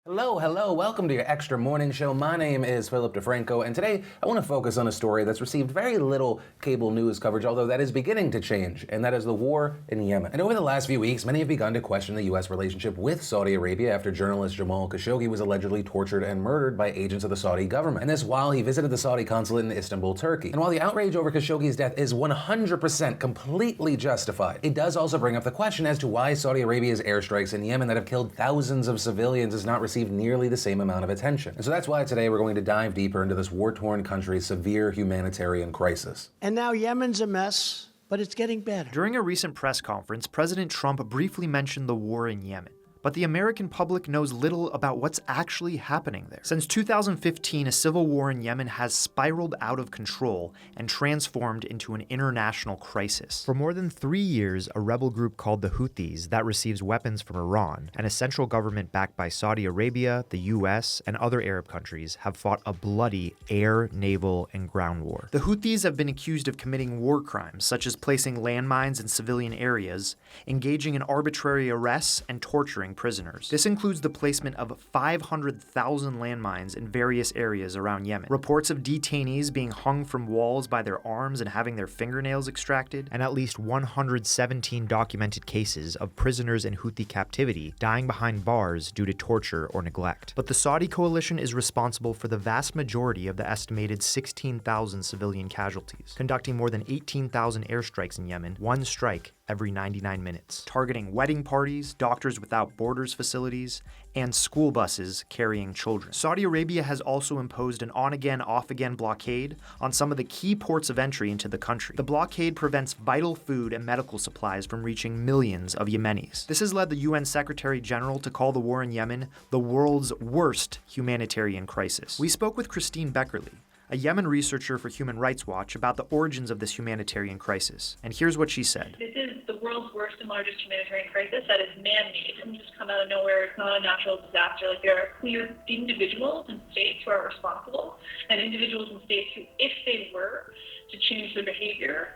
Hello, welcome to your Extra Morning Show. My name is Philip DeFranco, and today I want to focus on a story that's received very little cable news coverage, although that is beginning to change, and that is the war in Yemen. And over the last few weeks, many have begun to question the U.S. relationship with Saudi Arabia after journalist Jamal Khashoggi was allegedly tortured and murdered by agents of the Saudi government, and this while he visited the Saudi consulate in Istanbul, Turkey. And while the outrage over Khashoggi's death is 100% completely justified, it does also bring up the question as to why Saudi Arabia's airstrikes in Yemen that have killed thousands of civilians has not received nearly the same amount of attention. And so that's why today we're going to dive deeper into this war-torn country's severe humanitarian crisis. And now Yemen's a mess, but it's getting better. During a recent press conference, President Trump briefly mentioned the war in Yemen. But the American public knows little about what's actually happening there. Since 2015, a civil war in Yemen has spiraled out of control and transformed into an international crisis. For more than 3 years, a rebel group called the Houthis that receives weapons from Iran and a central government backed by Saudi Arabia, the US, and other Arab countries have fought a bloody air, naval, and ground war. The Houthis have been accused of committing war crimes, such as placing landmines in civilian areas, engaging in arbitrary arrests, and torturing prisoners. This includes the placement of 500,000 landmines in various areas around Yemen, reports of detainees being hung from walls by their arms and having their fingernails extracted, and at least 117 documented cases of prisoners in Houthi captivity dying behind bars due to torture or neglect. But the Saudi coalition is responsible for the vast majority of the estimated 16,000 civilian casualties, conducting more than 18,000 airstrikes in Yemen, one strike every 99 minutes, targeting wedding parties, Doctors Without Borders facilities, and school buses carrying children. Saudi Arabia has also imposed an on-again, off-again blockade on some of the key ports of entry into the country. The blockade prevents vital food and medical supplies from reaching millions of Yemenis. This has led the UN Secretary General to call the war in Yemen the world's worst humanitarian crisis. We spoke with Christine Beckerle, a Yemen researcher for Human Rights Watch, about the origins of this humanitarian crisis. And here's what she said. This is the world's worst and largest humanitarian crisis that is man-made. It doesn't just come out of nowhere. It's not a natural disaster. Like, there are clear individuals and states who are responsible, and individuals and states who, if they were to change their behavior,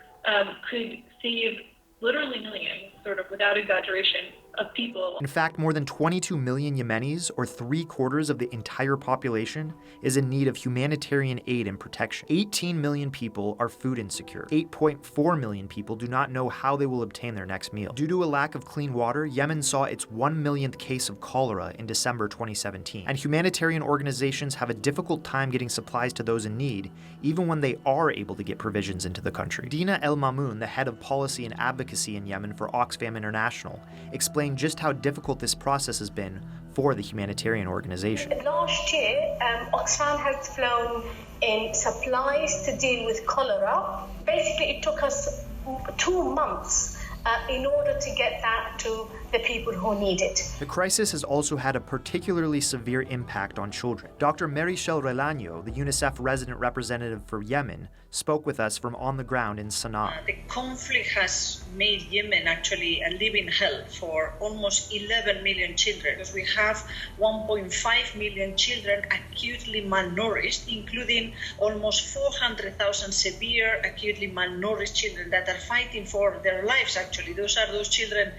could save literally millions, sort of without exaggeration, of people. In fact, more than 22 million Yemenis, or 3/4 of the entire population, is in need of humanitarian aid and protection. 18 million people are food insecure. 8.4 million people do not know how they will obtain their next meal. Due to a lack of clean water, Yemen saw its 1 millionth case of cholera in December 2017. And humanitarian organizations have a difficult time getting supplies to those in need, even when they are able to get provisions into the country. Dina El Mamoun, the head of policy and advocacy in Yemen for Oxfam International, explained just how difficult this process has been for the humanitarian organization. Last year, Oxfam had flown in supplies to deal with cholera. Basically, it took us 2 months in order to get that to the people who need it. The crisis has also had a particularly severe impact on children. Dr. Meritxell Relaño, the UNICEF resident representative for Yemen, spoke with us from on the ground in Sana'a. The conflict has made Yemen actually a living hell for almost 11 million children, because we have 1.5 million children acutely malnourished, including almost 400,000 severe acutely malnourished children that are fighting for their lives. Actually, those are those children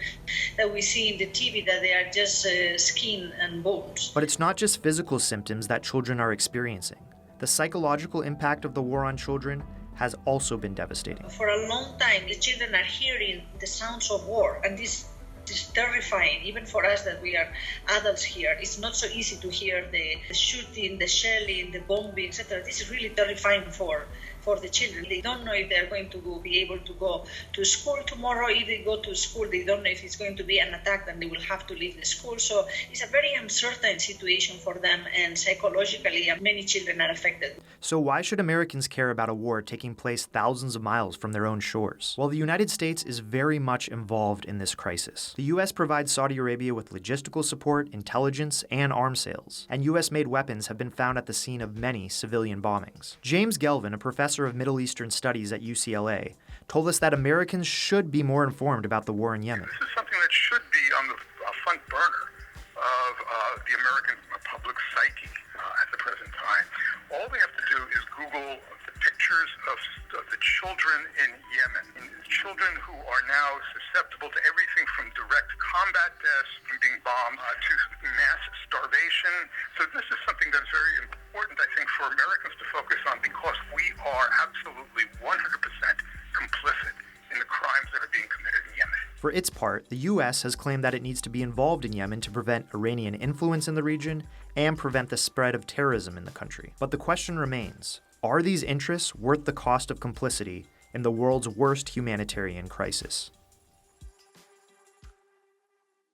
that we see in the TV, that they are just skin and bones. But it's not just physical symptoms that children are experiencing. The psychological impact of the war on children has also been devastating. For a long time, the children are hearing the sounds of war, and this is terrifying, even for us that we are adults here. It's not so easy to hear the shooting, the shelling, the bombing, etc. This is really terrifying for the children. They don't know if they're going to be able to go to school tomorrow. If they go to school, they don't know if it's going to be an attack and they will have to leave the school. So it's a very uncertain situation for them, and psychologically many children are affected. So why should Americans care about a war taking place thousands of miles from their own shores? Well, the United States is very much involved in this crisis. The U.S. provides Saudi Arabia with logistical support, intelligence, and arms sales. And U.S.-made weapons have been found at the scene of many civilian bombings. James Gelvin, a professor of Middle Eastern Studies at UCLA, told us that Americans should be more informed about the war in Yemen. This is something that should be on the front burner of the American public psyche at the present time. All we have to do is Google the pictures of the children in Yemen, children who are now susceptible to everything from direct combat deaths, from being bombed, to mass starvation. So this is something that's very important, I think, for Americans to focus on, because we are absolutely 100% complicit in the crimes that are being committed in Yemen. For its part, the U.S. has claimed that it needs to be involved in Yemen to prevent Iranian influence in the region and prevent the spread of terrorism in the country. But the question remains, are these interests worth the cost of complicity in the world's worst humanitarian crisis?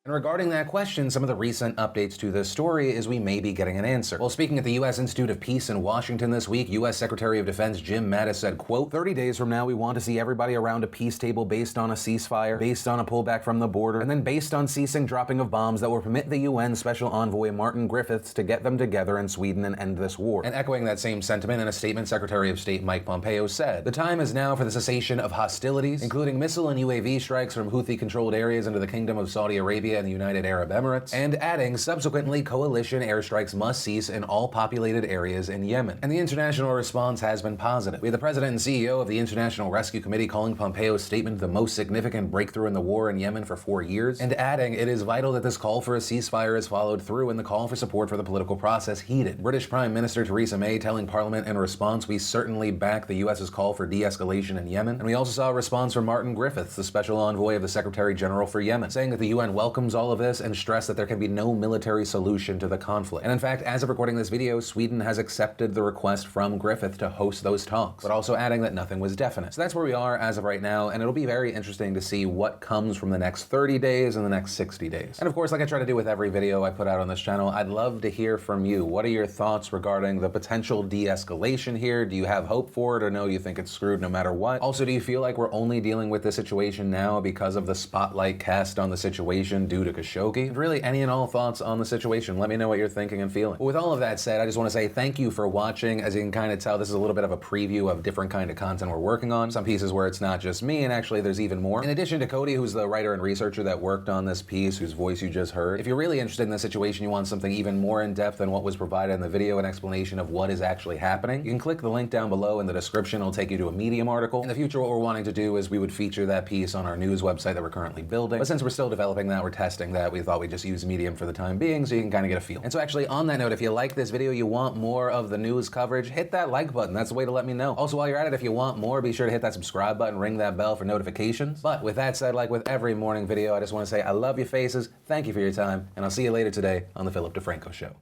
And regarding that question, some of the recent updates to this story is we may be getting an answer. Well, speaking at the U.S. Institute of Peace in Washington this week, U.S. Secretary of Defense Jim Mattis said, quote, 30 days from now, we want to see everybody around a peace table based on a ceasefire, based on a pullback from the border, and then based on ceasing dropping of bombs that will permit the UN Special Envoy Martin Griffiths to get them together in Sweden and end this war. And echoing that same sentiment in a statement, Secretary of State Mike Pompeo said, the time is now for the cessation of hostilities, including missile and UAV strikes from Houthi-controlled areas into the Kingdom of Saudi Arabia and the United Arab Emirates, and adding, subsequently, coalition airstrikes must cease in all populated areas in Yemen. And the international response has been positive. We had the president and CEO of the International Rescue Committee calling Pompeo's statement the most significant breakthrough in the war in Yemen for 4 years, and adding, it is vital that this call for a ceasefire is followed through and the call for support for the political process heeded. British Prime Minister Theresa May telling Parliament in response, we certainly back the US's call for de-escalation in Yemen. And we also saw a response from Martin Griffiths, the Special Envoy of the Secretary General for Yemen, saying that the UN welcomes all of this and stress that there can be no military solution to the conflict. And in fact, as of recording this video, Sweden has accepted the request from Griffith to host those talks, but also adding that nothing was definite. So that's where we are as of right now, and it'll be very interesting to see what comes from the next 30 days and the next 60 days. And of course, like I try to do with every video I put out on this channel, I'd love to hear from you. What are your thoughts regarding the potential de-escalation here? Do you have hope for it, or no, you think it's screwed no matter what? Also, do you feel like we're only dealing with this situation now because of the spotlight cast on the situation due to Khashoggi? Really, any and all thoughts on the situation. Let me know what you're thinking and feeling. But with all of that said, I just want to say thank you for watching. As you can kind of tell, this is a little bit of a preview of different kind of content we're working on. Some pieces where it's not just me, and actually there's even more. In addition to Cody, who's the writer and researcher that worked on this piece, whose voice you just heard, if you're really interested in this situation, you want something even more in-depth than what was provided in the video, an explanation of what is actually happening, you can click the link down below in the description. It'll take you to a Medium article. In the future, what we're wanting to do is we would feature that piece on our news website that we're currently building. But since we're still developing that, we're testing that, we thought we'd just use Medium for the time being so you can kind of get a feel. And so actually on that note, if you like this video, you want more of the news coverage, hit that like button. That's the way to let me know. Also, while you're at it, if you want more, be sure to hit that subscribe button, ring that bell for notifications. But with that said, like with every morning video, I just want to say I love you faces, thank you for your time, and I'll see you later today on The Philip DeFranco Show.